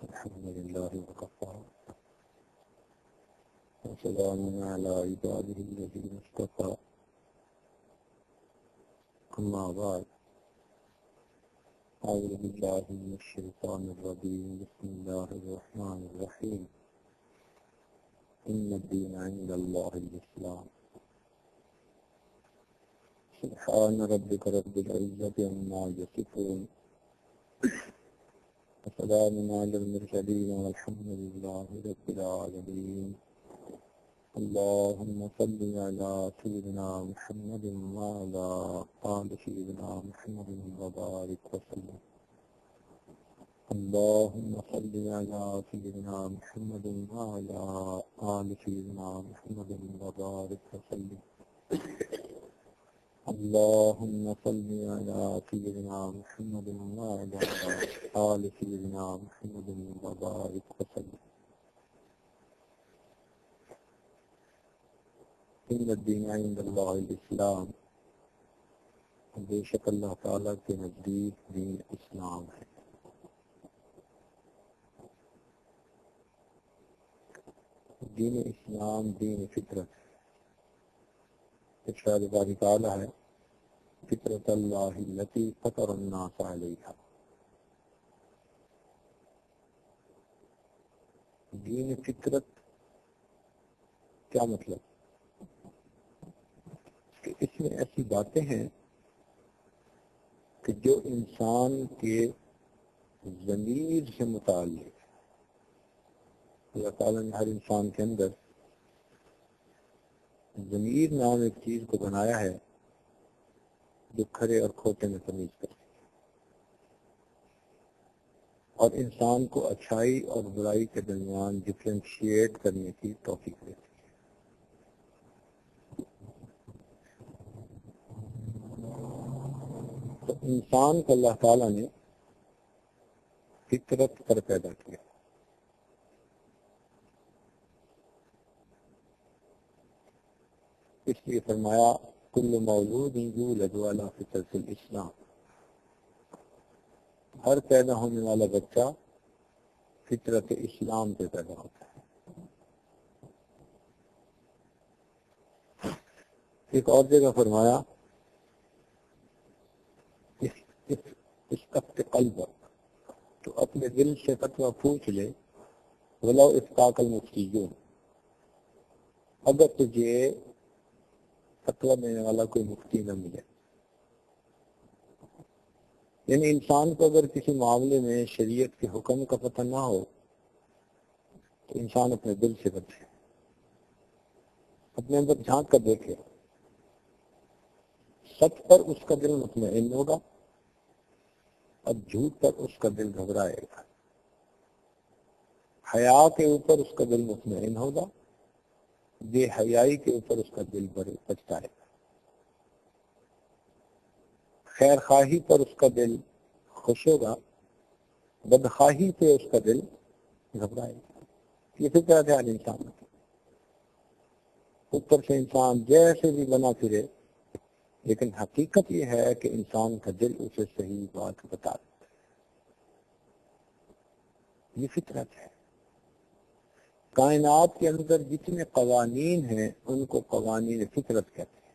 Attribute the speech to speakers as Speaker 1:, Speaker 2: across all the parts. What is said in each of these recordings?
Speaker 1: الحمد لله وكفى وسلام على عباده الذين اصطفى أما بعد أعوذ بالله من الشيطان الرجيم بسم الله الرحمن الرحيم إن الدين عند الله الإسلام سبحان ربك رب العزة عما يصفون وسلام على المرسلين والحمد لله رب العالمين اللهم صل على سيدنا محمد وعلى آل سيدنا محمد وبارك وسلم اللهم صل على سيدنا محمد وعلى آل سيدنا محمد وبارك وسلم اللهم صل على سيدنا محمد وعلى آل سيدنا محمد وبارك وسلم ان الدین عند اللہ الاسلام، بے شک اللہ تعالیٰ کے نزدیک دین اسلام ہے۔ دین اسلام دین فطرت ہے۔ ارشاد باری تعالیٰ ہے فطرت اللہ التی فطر الناس علیہا۔ دین فطرت کیا مطلب؟ کہ اس میں ایسی باتیں ہیں کہ جو انسان کے ضمیر سے متعلق ہے۔ اللہ تعالیٰ نے ہر انسان کے اندر ضمیر نام ایک چیز کو بنایا ہے جو کھرے اور کھوٹے میں تمیز کرتی ہے اور انسان کو اچھائی اور برائی کے درمیان ڈفرینشیٹ کرنے کی توفیق دیتی ہے۔ تو انسان کو اللہ تعالیٰ نے فطرت پر پیدا کیا۔ اس لیے فرمایا کل مولود یولد علی فطرت الاسلام، ہر پیدا ہونے والا بچہ فطرت اسلام پہ پیدا ہوتا ہے۔ ایک اور جگہ فرمایا استفت قلبک، تو اپنے دل سے فتویٰ پوچھ لے، ولو افتاق المفتیون، اگر تجھے فتویٰ دینے والا کوئی مفتی نہ ملے۔ یعنی انسان کو اگر کسی معاملے میں شریعت کے حکم کا پتہ نہ ہو تو انسان اپنے دل سے بچے، اپنے اندر جھانک کر دیکھے۔ سچ پر اس کا دل مطمئن ہوگا اور جھوٹ پر اس کا دل گھبرائے گا۔ حیا کے اوپر اس کا دل مطمئن ہوگا، بے حیائی کے اوپر اس کا دل پچھتائے گا۔ خیر خواہی پر اس کا دل خوش ہوگا، بدخواہی پہ اس کا دل گھبرائے گا۔ یہ فطرت ہے انسان کی۔ اوپر سے انسان جیسے بھی بنا پھرے، لیکن حقیقت یہ ہے کہ انسان کا دل اسے صحیح بات بتا دیتا ہے۔ یہ فطرت ہے۔ کائنات کے اندر جتنے قوانین ہیں ان کو قوانین فطرت کہتے ہیں،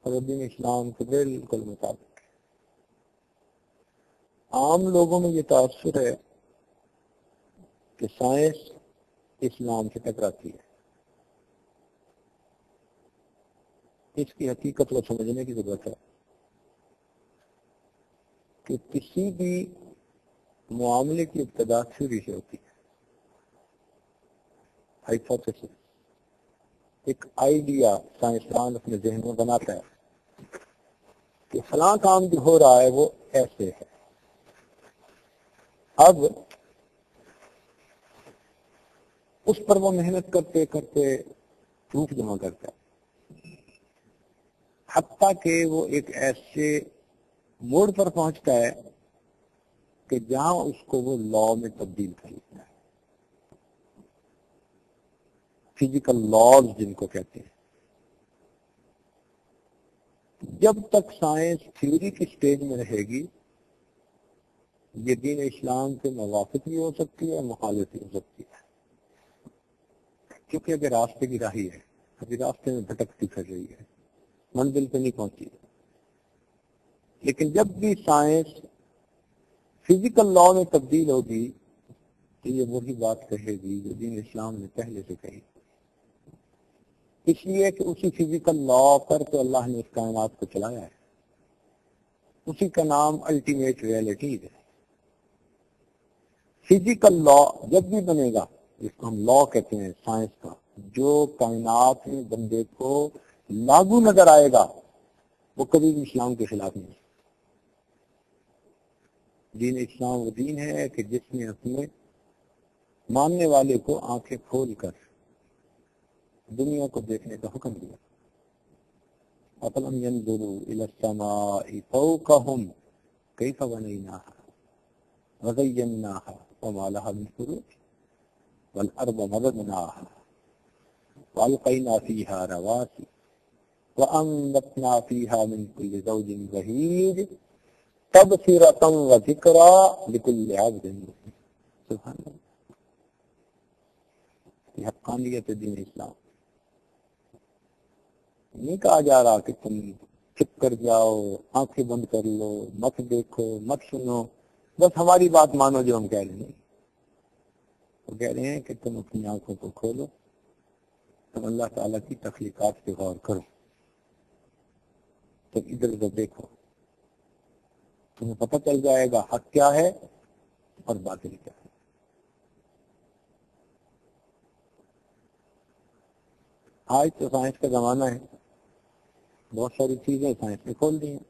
Speaker 1: اور دین اسلام کے بالکل مطابق ہے۔ عام لوگوں میں یہ تاثر ہے کہ سائنس اسلام سے ٹکراتی ہے۔ اس کی حقیقت کو سمجھنے کی ضرورت ہے کہ کسی بھی معاملے کی ابتدا تھیوری سے ہوتی ہے۔ ہائپوتھیسس، ایک آئیڈیا سائنسدان اپنے ذہن میں بناتا ہے کہ فلاں کام جو ہو رہا ہے وہ ایسے ہے۔ اب اس پر وہ محنت کرتے کرتے پروف جمع کرتا ہے، حتیٰ کہ وہ ایک ایسے موڑ پر پہنچتا ہے کہ جہاں اس کو وہ لا میں تبدیل کر لیتا ہے، فزیکل لاز جن کو کہتے ہیں۔ جب تک سائنس تھیوری کی سٹیج میں رہے گی یہ دین اسلام کے موافق بھی ہو سکتی ہے، مخالف بھی ہو سکتی ہے، کیونکہ اگر راستے کی راہی ہے، ابھی راستے میں بھٹکتی پھر رہی ہے، منزل پہ نہیں پہنچی۔ لیکن جب بھی سائنس فزیکل لا میں تبدیل ہوگی تو یہ وہی بات کہے گی جو دین اسلام نے پہلے سے کہی، اس لیے کہ اسی فزیکل لا پر تو اللہ نے اس کائنات کو چلایا ہے، اسی کا نام الٹیمیٹ ریئلٹی ہے۔ فزیکل لا جب بھی بنے گا، جس کو ہم لا کہتے ہیں سائنس کا، جو کائنات میں بندے کو لاگو نظر آئے گا وہ کبھی بھی اسلام کے خلاف نہیں۔ دین اسلام وہ دین ہے کہ جس نے اپنے ماننے والے کو آنکھیں کھول کر دنیا کو دیکھنے کا حکم دیا۔ أَفَلَمْ يَنْظُرُوا إِلَى السَّمَاءِ فَوْقَهُمْ كَيْفَ بَنَيْنَاهَا وَزَيَّنَّاهَا وَمَا لَهَا مِنْ فُرُوجٍ وَالْأَرْضَ مَدَدْنَاهَا وَأَلْقَيْنَا فِيهَا رَوَاسِيَ وَأَنبَتْنَا فِيهَا مِنْ كُلِّ زَوْجٍ بَهِيجٍ تَبْصِرَةً وَذِكْرَىٰ لِكُلِّ عَبْدٍ مُنِيبٍ۔ سبحان اللہ، یہ حقانیت دین اسلام۔ نہیں کہا جا رہا کہ تم چپ کر جاؤ، آنکھیں بند کر لو، مت دیکھو، مت سنو، بس ہماری بات مانو جو ہم کہہ رہے ہیں۔ وہ کہہ رہے ہیں کہ تم اپنی آنکھوں کو کھولو، تم اللہ تعالیٰ کی تخلیقات پہ غور کرو، تم ادھر ادھر دیکھو، تمہیں پتہ چل جائے گا حق کیا ہے اور باطل کیا ہے۔ آج تو سائنس کا زمانہ ہے، بہت ساری چیزیں سائنس نے کھول دی ہیں۔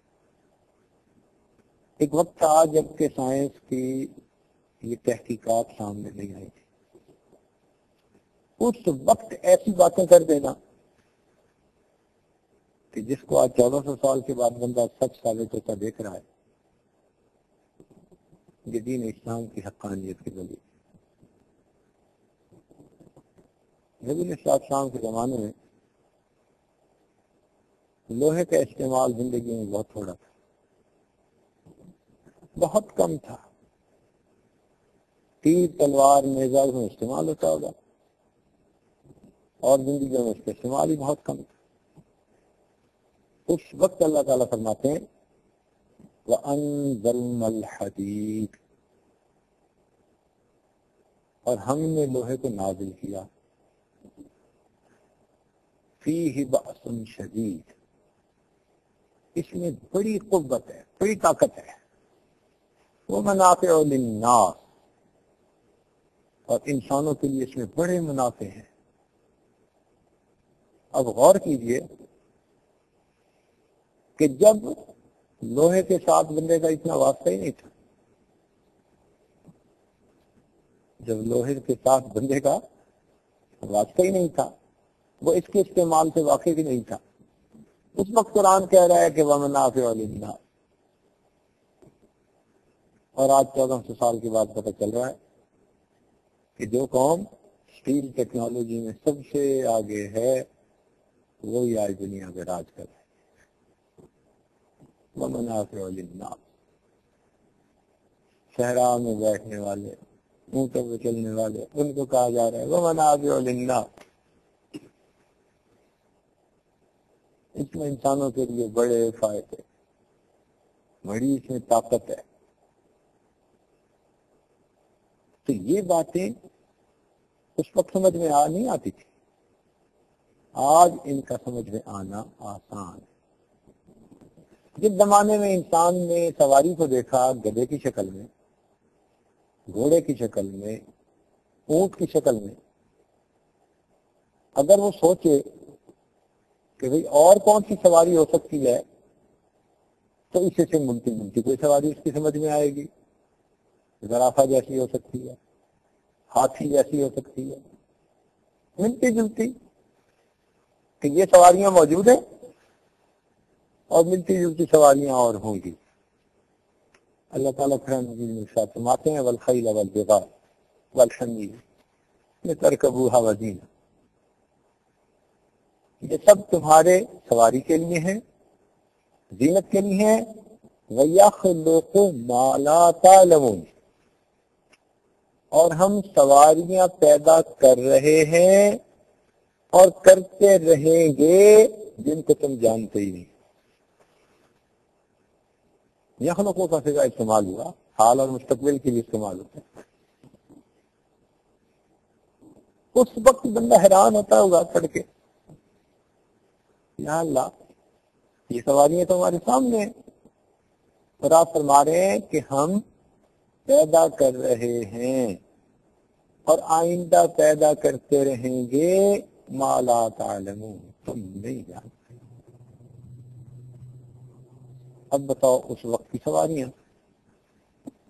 Speaker 1: ایک وقت تھا جب کہ سائنس کی یہ تحقیقات سامنے نہیں آئی تھی، اس وقت ایسی باتیں کر دینا کہ جس کو آج 1400 سال کے بعد بندہ سچ ثابت ہوتا دیکھ رہا ہے، یہ دین اسلام کی حقانیت کی دلیل۔ نبی علیہ السلام کے زمانے میں لوہے کا استعمال زندگی میں بہت تھوڑا تھا، بہت کم تھا۔ تیر، تلوار، نیزہ میں استعمال ہوتا ہوگا اور زندگی میں اس کا استعمال ہی بہت کم تھا۔ اس وقت اللہ تعالیٰ فرماتے ہیں وَأَنزَلْنَا الْحَدِيدَ، اور ہم نے لوہے کو نازل کیا، فِيهِ بَأْسٌ شَدِيدٌ، اس میں بڑی قوت ہے، بڑی طاقت ہے، وَمَنَافِعُ لِلنَّاسِ، اور انسانوں کے لیے اس میں بڑے منافع ہیں۔ اب غور کیجئے کہ جب لوہے کے ساتھ بندے کا اتنا واسطہ ہی نہیں تھا، جب لوہے کے ساتھ بندے کا واسطہ ہی نہیں تھا، وہ اس کے استعمال سے واقف ہی نہیں تھا، اس وقت قرآن کہہ رہا ہے کہ وَمَنَافِعُ لِلنَّاسِ، اور آج 1400 سال کے بعد پتہ چل رہا ہے کہ جو قوم اسٹیل ٹیکنالوجی میں سب سے آگے ہے وہی آج دنیا پہ راج کر رہا ہے۔ وَمَنَافِعُ لِلنَّاسِ، صحرا میں بیٹھنے والے، اونٹوں پہ چلنے والے، ان کو کہا جا رہا ہے وَمَنَافِعُ لِلنَّاسِ، اس میں انسانوں کے لیے بڑے فائدے، بڑی اس میں طاقت ہے۔ تو یہ باتیں اس وقت سمجھ میں نہیں آتی تھی، آج ان کا سمجھ میں آنا آسان ہے۔ جس زمانے میں انسان نے سواری کو دیکھا گدھے کی شکل میں، گھوڑے کی شکل میں، اونٹ کی شکل میں، اگر وہ سوچے کہ بھئی اور کون سی سواری ہو سکتی ہے تو اسے سے ملتی کوئی سواری اس کی سمجھ میں آئے گی، زرافہ جیسی ہو سکتی ہے، ہاتھی جیسی ہو سکتی ہے، ملتی جلتی، کہ یہ سواریاں موجود ہیں اور ملتی جلتی سواریاں اور ہوں گی۔ اللہ تعالیٰ قرآن مجید میں ارشاد فرماتے ہیں والخیل والبغال والحمیر لترکبوها وزینہ، یہ سب تمہارے سواری کے لیے ہیں، زینت کے لیے ہیں وَيَخْلُقُ مَا لَا تَعْلَمُونَ، اور ہم سواریاں پیدا کر رہے ہیں اور کرتے رہیں گے جن کو تم جانتے ہی نہیں۔ یخلقوں کا صیغہ استعمال ہوا، حال اور مستقبل کے لیے استعمال ہوتا ہے۔ اس وقت بندہ حیران ہوتا ہوگا پڑھ کے، یا اللہ یہ سواریاں تو ہمارے سامنے ہیں، اور آپ فرما رہے ہیں کہ ہم پیدا کر رہے ہیں اور آئندہ پیدا کرتے رہیں گے ما لا تعلمون، تم نہیں جانتے۔ اب بتاؤ اس وقت کی سواریاں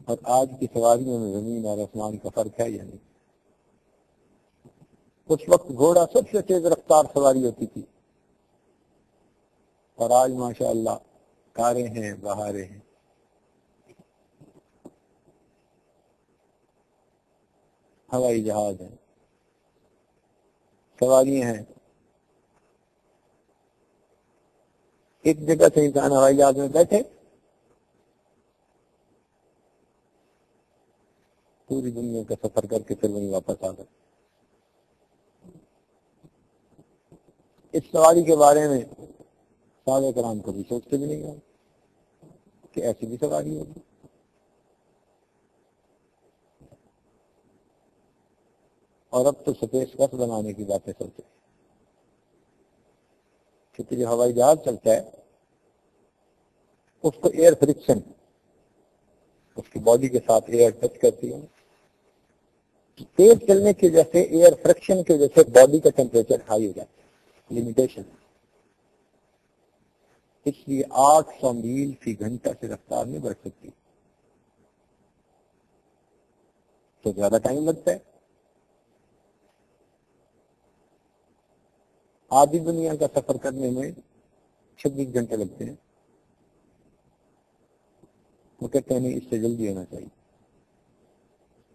Speaker 1: اور آج کی سواریوں میں زمین اور آسمان کا فرق ہے یا نہیں؟ اس وقت گھوڑا سب سے تیز رفتار سواری ہوتی تھی، اور آج ماشاء اللہ کاریں ہیں، بہاریں ہیں۔ ہوائی جہاز ہیں، سواریاں ہیں۔ ایک جگہ سے انسان ہوائی جہاز میں بیٹھے پوری دنیا کا سفر کر کے پھر وہیں واپس آ گئے۔ اس سواری کے بارے میں صحابہ کرام کبھی سوچتے بھی نہیں ہیں کہ ایسی بھی سواری ہوگی۔ اور اب تو سپیس بس بنانے کی باتیں سوچتے ہیں، کیونکہ جو ہوائی جہاز چلتا ہے اس کو ایئر فرکشن، اس کی باڈی کے ساتھ ایئر ٹچ کرتی ہے، تیز چلنے کی وجہ سے ایئر فرکشن کی وجہ سے باڈی کا ٹیمپریچر ہائی ہو جاتا ہے، لمیٹیشن۔ اس لیے 800 میل فی گھنٹہ سے رفتار نہیں بڑھ سکتی، تو زیادہ ٹائم لگتا ہے۔ آدھی دنیا کا سفر کرنے میں 26 گھنٹے لگتے ہیں، وہ کہتے ہیں نہیں اس سے جلدی ہونا چاہیے۔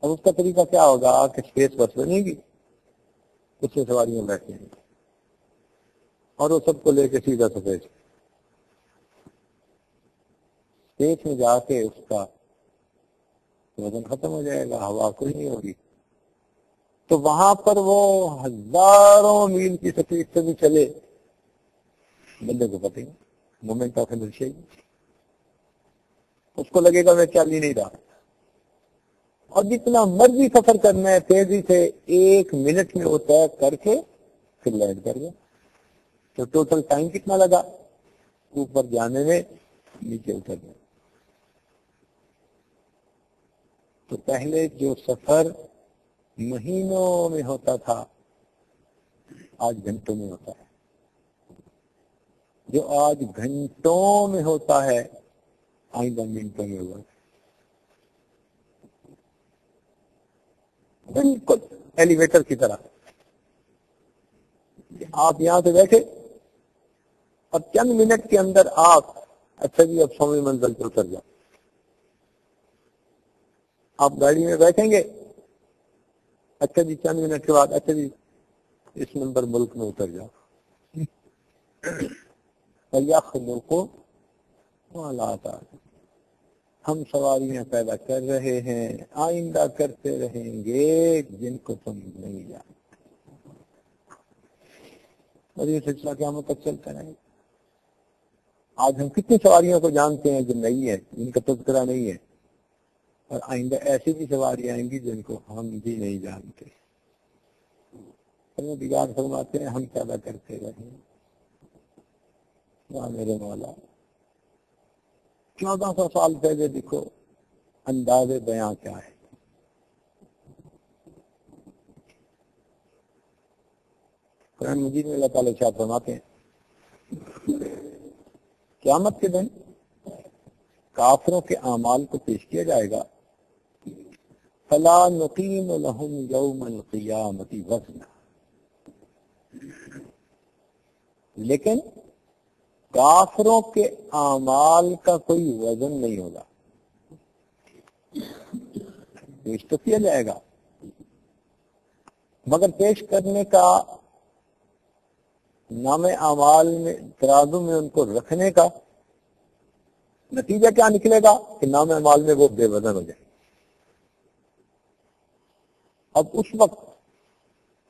Speaker 1: اب اس کا طریقہ کیا ہوگا کہ اسپیس بس بنے گی، اس سے سواریاں بیٹھیں گی اور وہ سب کو لے کے سیدھا سفید اسپیس میں جا کے اس کا وزن ختم ہو جائے گا، ہوا کوئی نہیں ہوگی، تو وہاں پر وہ ہزاروں میل کی سفید سے بھی چلے، بندے کو پتہ نہیں، مومنٹ آف انرشیا، اس کو لگے گا میں چل ہی نہیں رہا۔ اور جتنا مرضی سفر کرنا ہے تیزی سے 1 منٹ میں وہ طے کر کے پھر لینڈ کر گیا، تو ٹوٹل ٹائم کتنا لگا اوپر جانے میں، نیچے اتر گیا۔ تو پہلے جو سفر مہینوں میں ہوتا تھا آج گھنٹوں میں ہوتا ہے، جو آج گھنٹوں میں ہوتا ہے آئندہ منٹوں میں ہوا۔ بالکل ایلیویٹر کی طرح، آپ یہاں سے بیٹھے اور چند منٹ کے اندر آپ اچھا جی اب 100ویں منزل پہ اتر جاؤ۔ آپ گاڑی میں بیٹھیں گے، اچھا جی چند منٹ کے بعد اچھا جی اس نمبر ملک میں اتر جاؤ۔ وَيَخْلُقُ مَا لَا تَعْلَمُونَ، ہم سواریاں پیدا کر رہے ہیں، آئندہ کرتے رہیں گے جن کو تم نہیں جانتے۔ اور یہ سلسلہ قیامت تک چلتا رہے گا۔ آج ہم کتنی سواریوں کو جانتے ہیں جو نہیں ہے، جن کا تذکرہ نہیں ہے، اور آئندہ ایسی بھی سواری آئیں گی جن کو ہم بھی نہیں جانتے۔ پروردگار فرماتے ہیں ہم پیدا کرتے رہیں۔ میرے مولا 1400 سال پہلے دیکھو انداز بیاں کیا ہے۔ قرآن مجید میں اللہ تعالیٰ ارشاد فرماتے ہیں قیامت کے دن کافروں کے اعمال کو پیش کیا جائے گا، فَلَا نُقِيمُ لَهُمْ يَوْمَ الْقِيَامَةِ وَزْنًا، لیکن کافروں کے اعمال کا کوئی وزن نہیں ہوگا، پیش تو کیا جائے گا مگر پیش کرنے کا، نام اعمال میں ترازو میں ان کو رکھنے کا نتیجہ کیا نکلے گا کہ نام اعمال میں وہ بے وزن ہو جائے. اب اس وقت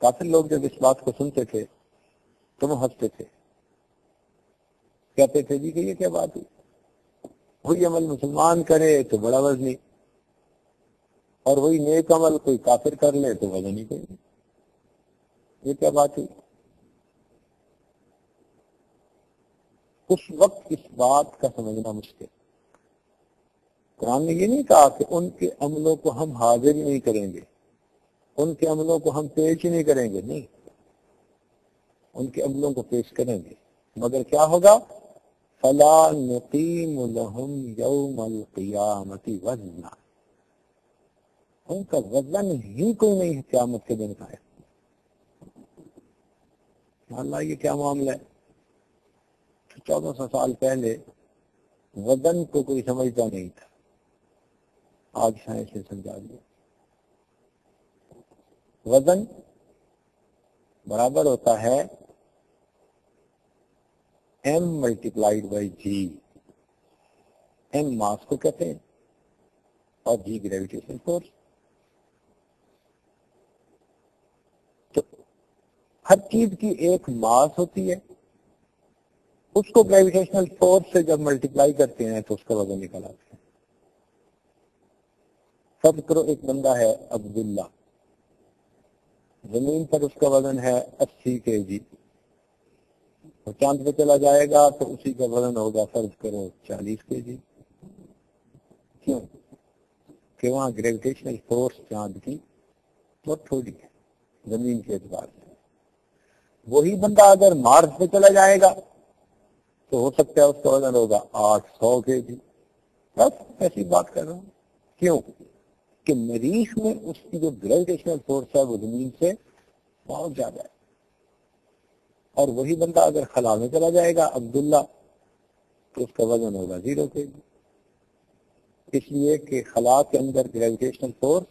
Speaker 1: کافر لوگ جب اس بات کو سنتے تھے تو وہ ہنستے تھے, کہتے تھے جی کہ یہ کیا بات ہے, وہی عمل مسلمان کرے تو بڑا وزنی, اور وہی نیک عمل کوئی کافر کر لے تو وزن ہی کوئی نہیں, یہ کیا بات ہے. اس وقت اس بات کا سمجھنا مشکل. قرآن نے یہ نہیں کہا کہ ان کے عملوں کو ہم حاضر ہی نہیں کریں گے, ان کے عملوں کو ہم پیش ہی نہیں کریں گے, نہیں, ان کے عملوں کو پیش کریں گے, مگر کیا ہوگا, فلا نقیم لهم یوم القیامت وزنا, ان کا وزن ہی کوئی نہیں ہے قیامت کے دن کا ہے. اللہ یہ کیا معاملہ ہے. 1400 سال پہلے وزن کو کوئی سمجھتا نہیں تھا, آج سائنس نے سمجھا دیا. وزن برابر ہوتا ہے m multiplied by G. m mass کو کہتے ہیں اور جی گریویٹیشن فورس. تو ہر چیز کی ایک ماس ہوتی ہے, اس کو گریویٹیشنل فورس سے جب ملٹیپلائی کرتے ہیں تو اس کا وزن نکل آتا ہے. فرض کرو ایک بندہ ہے عبداللہ, زمین پر اس کا وزن ہے 80 kg, اور چاند پہ چلا جائے گا تو اسی کا وزن ہوگا فرض کرو 40 kg. کیوں کہ وہاں گریویٹیشنل فورس چاند کی بہت تھوڑی ہے زمین کے اعتبار سے. وہی بندہ اگر مارس پہ چلا جائے گا تو ہو سکتا ہے اس کا وزن ہوگا 800 kg. بس ایسی بات کر رہا ہوں. کیوں کہ مریخ میں اس کی جو گریویٹیشنل فورس ہے وہ زمین سے بہت زیادہ ہے, اور وہی بندہ اگر خلا میں چلا جائے گا عبداللہ تو اس کا وزن ہوگا 0 kg. اس لیے کہ خلا کے اندر گریویٹیشنل فورس,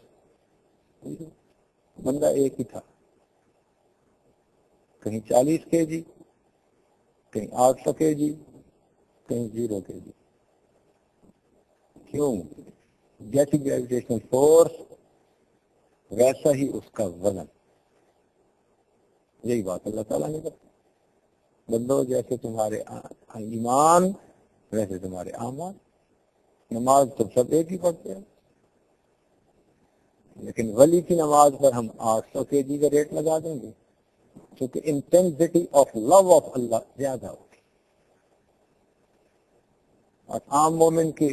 Speaker 1: بندہ ایک ہی تھا, کہیں 40 kg, کہیں 800 kg, کہیں 0 kg. کیوں, جیسی گریویٹیشنل فورس ویسا ہی اس کا وزن. یہی بات اللہ تعالیٰ نے کہا, بندو جیسے تمہارے ایمان ویسے تمہارے اعمال. نماز تو سب ایک ہی پڑھتے ہیں, لیکن ولی کی نماز پر ہم 800 kg کا ریٹ لگا دیں گے کیونکہ انٹینسٹی آف لو آف اللہ زیادہ ہوگی, اور عام مومن کی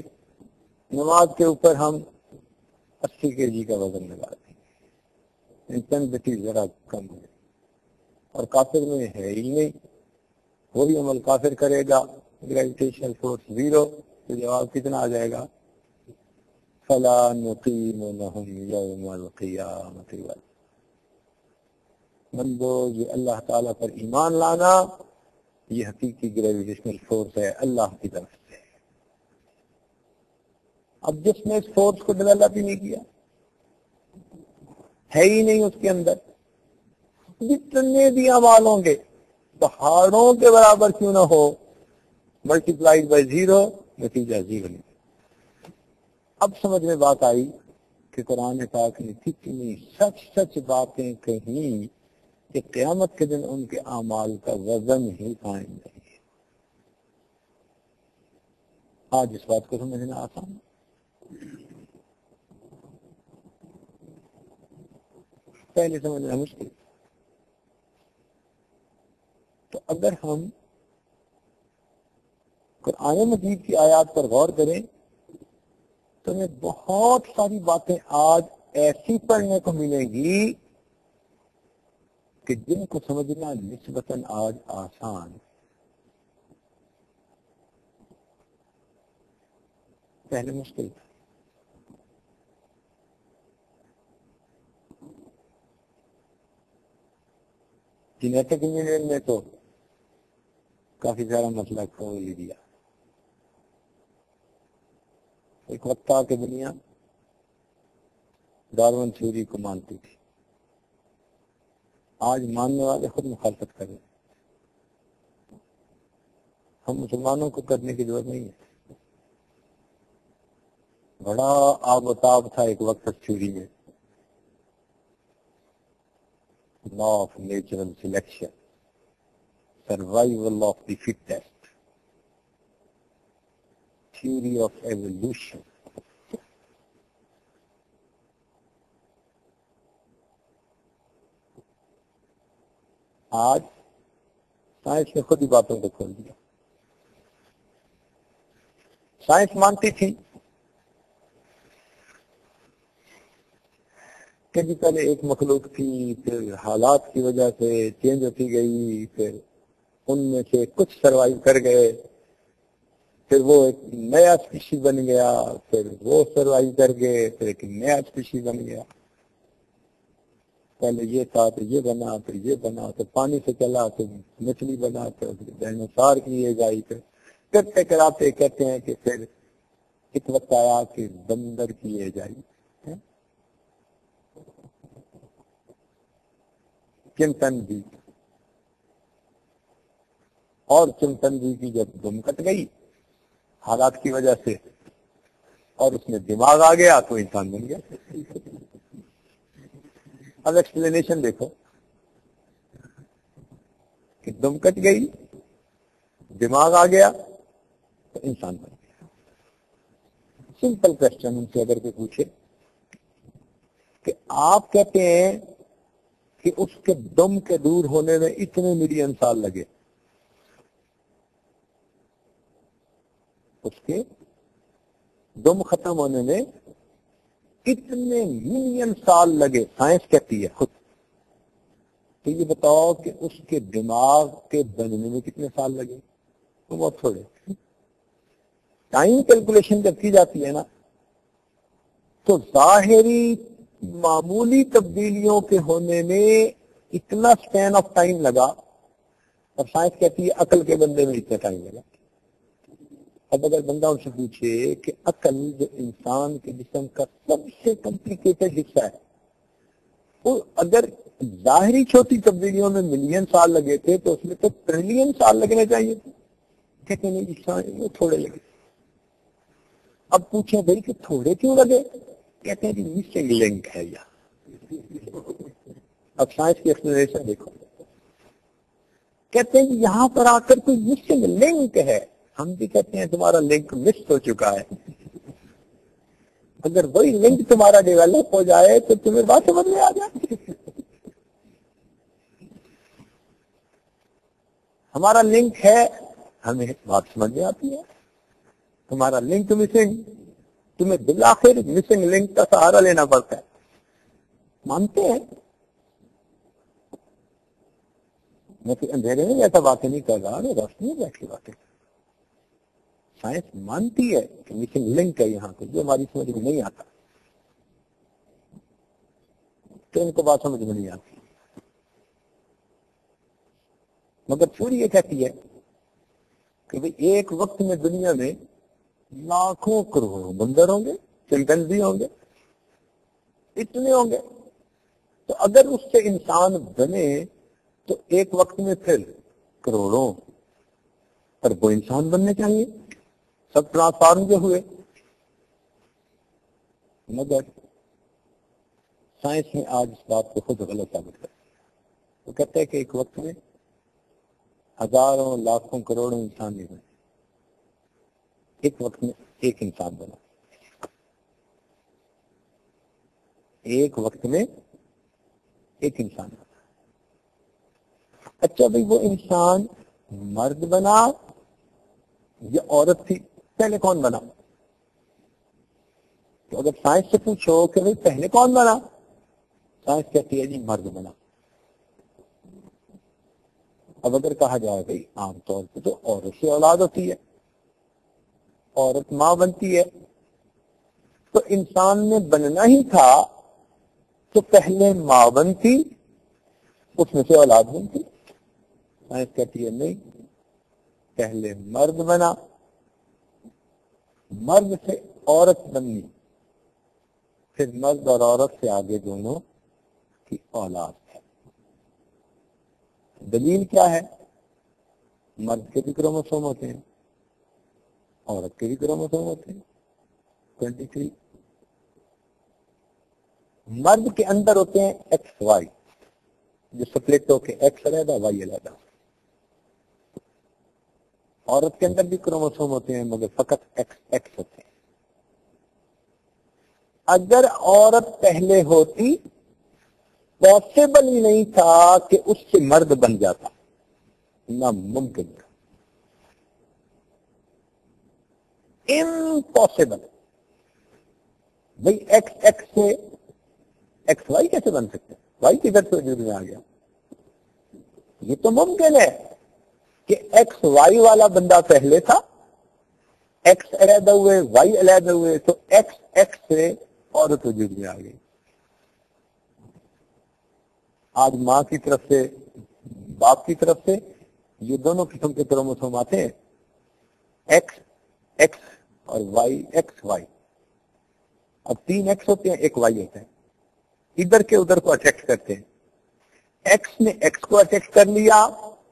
Speaker 1: نماز کے اوپر ہم 80 kg کا وزن لگا دیں گے, انٹینسٹی ذرا کم ہے. اور کافر میں ہے ہی نہیں, وہی عمل کافر کرے گا, گریویٹیشنل فورس 0, تو جواب کتنا آ جائے گا, فلا نقیم لهم یوم القیامت وزنا. بندو یہ اللہ تعالیٰ پر ایمان لانا یہ حقیقی گریویٹیشنل فورس ہے اللہ کی طرف سے. اب جس نے اس فورس کو ڈیولپ ہی نہیں کیا, ہے ہی نہیں اس کے اندر, جتنے بھی اعمال ہوں گے پہاڑوں کے برابر کیوں نہ ہو, ملٹیپلائڈ بائی 0, نتیجہ 0 نہیں. اب سمجھ میں بات آئی کہ قرآن پاک نے کتنی سچ سچ باتیں کہیں کہ قیامت کے دن ان کے اعمال کا وزن ہی قائم نہیں ہے. آج اس بات کو سمجھنا آسان ہے, پہلے سمجھنا مشکل. تو اگر ہم قرآن مجید کی آیات پر غور کریں تو ہمیں بہت ساری باتیں آج ایسی پڑھنے کو ملیں گی کہ جن کو سمجھنا نسبتاً آج آسان ہے, پہلے مشکل تھا. جینیٹک انجینئرنگ میں تو کافی سارا مسئلہ کھول ہی دیا. ایک وقت تھا کہ دنیا ڈارون تھیوری کو مانتی تھی, آج ماننے والے خود مخالفت کر رہے ہیں. ہم مسلمانوں کو کرنے کی ضرورت نہیں ہے, بڑا آب و تاب تھا ایک وقت تھیوری میں، law of natural selection, survival of the fittest, theory of evolution. آج سائنس نے خود ہی باتوں کو کھول دیا. سائنس مانتی تھی کہ جی پہلے ایک مخلوق تھی، پھر حالات کی وجہ سے چینج ہوتی گئی، پھر ان میں سے کچھ سروائیو کر گئے، پھر وہ ایک نیا اسپیشی بن گیا، پھر وہ سروائیو کر گئے، پھر ایک نیا اسپیشی بن گیا. پہلے یہ تھا تو یہ بنا، پھر یہ بنا، تو پانی سے چلا تو مچھلی بنا، تو ڈائنوسار کی ایج آئی. پھر کرتے کراتے کہتے ہیں کہ پھر ایک وقت آیا کہ بندر کی ایج آئی، چمپینزی. اور چمپینزی کی جب دم کٹ گئی حالات کی وجہ سے اور اس میں دماغ آ گیا تو انسان بن گیا. اب ایکسپلینیشن دیکھو کہ دم کٹ گئی، دماغ آ گیا تو انسان بن گیا. سمپل کوشچن ان سے اگر کوئی پوچھے کہ آپ کہتے ہیں کہ اس کے دم کے دور ہونے میں اتنے ملین سال لگے، اس کے دم ختم ہونے میں اتنے ملین سال لگے، سائنس کہتی ہے خود. تو یہ بتاؤ کہ اس کے دماغ کے بننے میں کتنے سال لگے؟ تو بہت تھوڑے. ٹائم کیلکولیشن جب کی جاتی ہے نا تو ظاہری معمولی تبدیلیوں کے ہونے میں اتنا سپین آف ٹائم لگا، اور سائنس کہتی ہے عقل کے بندے میں اتنا ٹائم لگا. اب اگر بندہ ان سے پوچھے کہ عقل جو انسان کے جسم کا سب سے کمپلیکیٹڈ حصہ ہے، وہ اگر ظاہری چھوٹی تبدیلیوں میں ملین سال لگے تھے تو اس میں تو ٹریلین سال لگنے چاہیے تھے. کہتے ہیں نہیں وہ تھوڑے لگے. اب پوچھیں بھائی کہ تھوڑے کیوں لگے؟ کہتے ہیں جی مسنگ لنک ہے یہاں. اب سائنس کی ایکسپلینیشن دیکھو، کہتے ہیں جی یہاں پر آ کر کوئی مسنگ لنک ہے. ہم بھی کہتے ہیں تمہارا لنک مس ہو چکا ہے. اگر وہی لنک تمہارا ڈیولپ ہو جائے تو تمہیں بات سمجھ میں آ جائے. ہمارا لنک ہے، ہمیں بات سمجھ میں آتی ہے. تمہارا لنک مسنگ، تمہیں بالآخر مسنگ لنک کا سہارا لینا پڑتا ہے. مانتے ہیں؟ میں تو اندھیرے میں ایسا باتیں نہیں کر رہا، میں روشنی میں بیٹھ کے باتیں. سائنس مانتی ہے کہ مسنگ لنک ہے یہاں پہ، جو ہماری سمجھ میں نہیں آتا تو ان کو بات سمجھ میں نہیں آتی. مگر تھوڑی یہ کہتی ہے کہ بھئی ایک وقت میں دنیا میں لاکھوں کروڑوں بندر ہوں گے، چمپینزی ہوں گے، اتنے ہوں گے. تو اگر اس سے انسان بنے تو ایک وقت میں پھر کروڑوں اربوں انسان بننے چاہیے، سب ٹرانسفارم جو ہوئے. مگر سائنس نے آج اس بات کو خود غلط ثابت کر. وہ کہتے ہیں کہ ایک وقت میں ہزاروں لاکھوں کروڑوں انسان نہیں بنے، ایک وقت میں ایک انسان بنا. ایک وقت میں ایک انسان بنا. اچھا بھائی وہ انسان مرد بنا یا عورت تھی؟ پہلے کون بنا؟ تو اگر سائنس سے پوچھو کہ بھائی پہلے کون بنا، سائنس کہتی ہے جی مرد بنا. اب اگر کہا جائے بھائی عام طور پہ تو عورت سے اولاد ہوتی ہے، عورت ماں بنتی ہے، تو انسان نے بننا ہی تھا تو پہلے ماں بنتی، اس میں سے اولاد بنتی. سائنس کہتی ہے نہیں، پہلے مرد بنا، مرد سے عورت بنی، پھر مرد اور عورت سے آگے دونوں کی اولاد ہے. دلیل کیا ہے؟ مرد کے بھی کروموسوم ہوتے ہیں، عورت کے بھی کروموسوم ہوتے ہیں. 23. مرد کے اندر ہوتے ہیں ایکس وائی، جو سپلٹ ہو کے ایکس علیحدہ وائی علیحدہ. عورت کے اندر بھی کروموسوم ہوتے ہیں مگر فقط ایکس ایکس ہوتے ہیں. اگر عورت پہلے ہوتی پاسبل ہی نہیں تھا کہ اس سے مرد بن جاتا، ناممکن تھا، امپاسبل. بھائی ایکس ایکس سے ایکس وائی کیسے بن سکتے؟ وائی کدھر سے وجود میں آ گیا؟ یہ تو ممکن ہے کہ ایکس وائی والا بندہ پہلے تھا، ایکس علیحدہ ہوئے، وائی علیحدہ ہوئے، تو ایکس ایکس سے عورت وجود میں آ گئی. آج ماں کی طرف سے باپ کی طرف سے یہ دونوں قسم کے کروموسوم آتے ہیں، ایکس ایکس اور وائی ایکس وائی. اب 3 ایکس ہوتے ہیں، ایک وائی ہوتا ہے، ادھر کے ادھر کو اٹیکٹ کرتے ہیں. ایکس نے ایکس کو اٹیکٹ کر لیا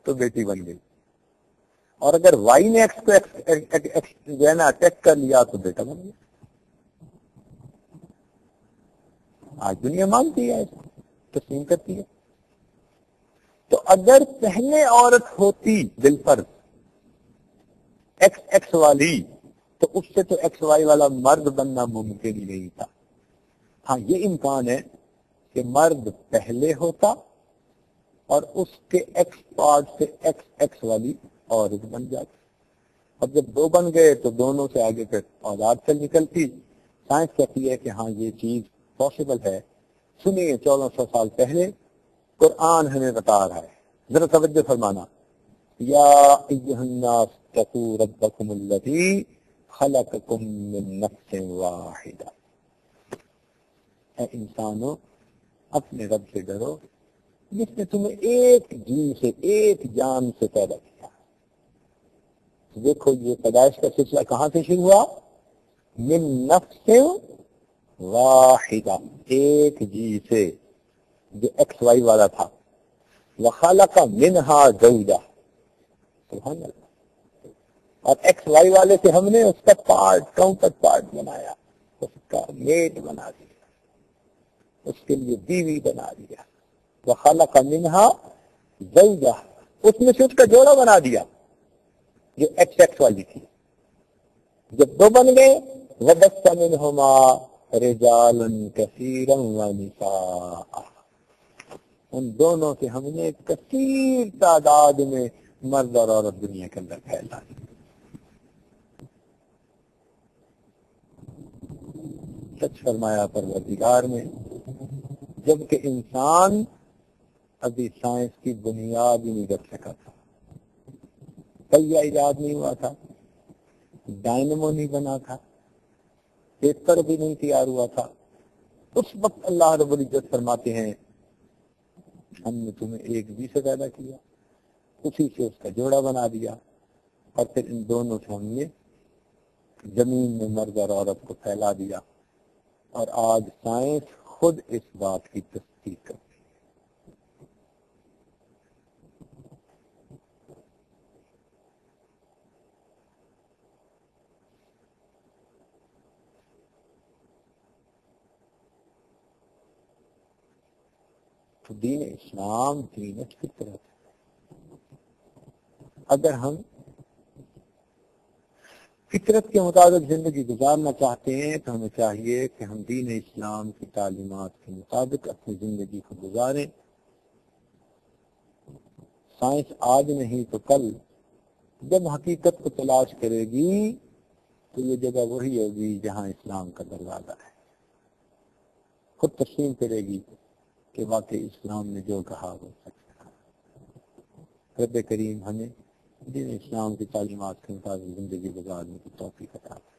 Speaker 1: تو بیٹی بن گئی، اور اگر وائی نے ایکس کو جو ہے نا اٹیک کر لیا تو بیٹا بن گیا. آج دنیا مانتی ہے، تسلیم کرتی ہے. تو اگر پہلے عورت ہوتی بالفرض ایکس ایکس والی تو اس سے تو ایکس وائی والا مرد بننا ممکن ہی نہیں تھا. ہاں یہ امکان ہے کہ مرد پہلے ہوتا اور اس کے ایکس پارٹ سے ایکس ایکس والی عورت بن جاتی. اب جب 2 بن گئے تو دونوں سے آگے پھر اولاد سے نکلتی. سائنس کہتی ہے کہ ہاں یہ چیز پاسبل ہے. سنیے 1400 سال پہلے قرآن ہمیں بتا رہا ہے، ذرا توجہ فرمانا. یا ایھا الناس اتقوا ربکم الذی خلقکم من نفس واحدہ. اے انسانوں اپنے رب سے ڈرو جس نے تمہیں ایک جی سے، ایک جان سے پیدا کیا. دیکھو یہ پیدائش کا سلسلہ کہاں سے شروع ہوا؟ من نفس واحدہ، ایک جی سے جو ایکس وائی والا تھا. وخلق منہا زوجہ، سبحان اللہ. اور ایکس وائی والے سے ہم نے اس کا پارٹ، کاؤنٹر پارٹ بنایا، اس کا میٹ بنا دیا، اس کے لیے بیوی بنا دیا. وخلق منہا زوجہ، اس میں سے اس کا جوڑا بنا دیا جو ایکس ایکس والی تھی. جب 2 بن گئے وَبَثَّ مِنْهُمَا رِجَالًا كَثِيرًا وَنِسَاءً، ان دونوں سے ہم نے کثیر تعداد میں مرد اور عورت دنیا کے اندر پھیلا دی. سچ فرمایا پروردگار نے، جبکہ انسان ابھی سائنس کی بنیاد ہی نہیں رکھ سکا تھا. پہیا ایجاد نہیں ہوا تھا، ڈائنمو نہیں بنا تھا، پیپر بھی نہیں تیار ہوا تھا. اس وقت اللہ رب العزت فرماتے ہیں ہم نے تمہیں ایک بھی سے پیدا کیا، اسی سے اس کا جوڑا بنا دیا، اور پھر ان دونوں سے ہم نے زمین میں مرد اور عورت کو پھیلا دیا. اور آج سائنس خود اس بات کی تصدیق کرتی ہے. تو دین اسلام دین فطرت. اگر ہم فطرت کے مطابق زندگی گزارنا چاہتے ہیں تو ہمیں چاہیے کہ ہم دین اسلام کی تعلیمات کے مطابق اپنی زندگی کو گزاریں. سائنس آج نہیں تو کل جب حقیقت کو تلاش کرے گی تو یہ جگہ وہی ہوگی جہاں اسلام کا دروازہ ہے. خود تسلیم کرے گی کہ واقعی اسلام نے جو کہا وہ سچ کہا. رب کریم ہمیں دین اسلام کی تعلیمات کے مطابق زندگی گزارنے کی توفیق عطا فرمائے.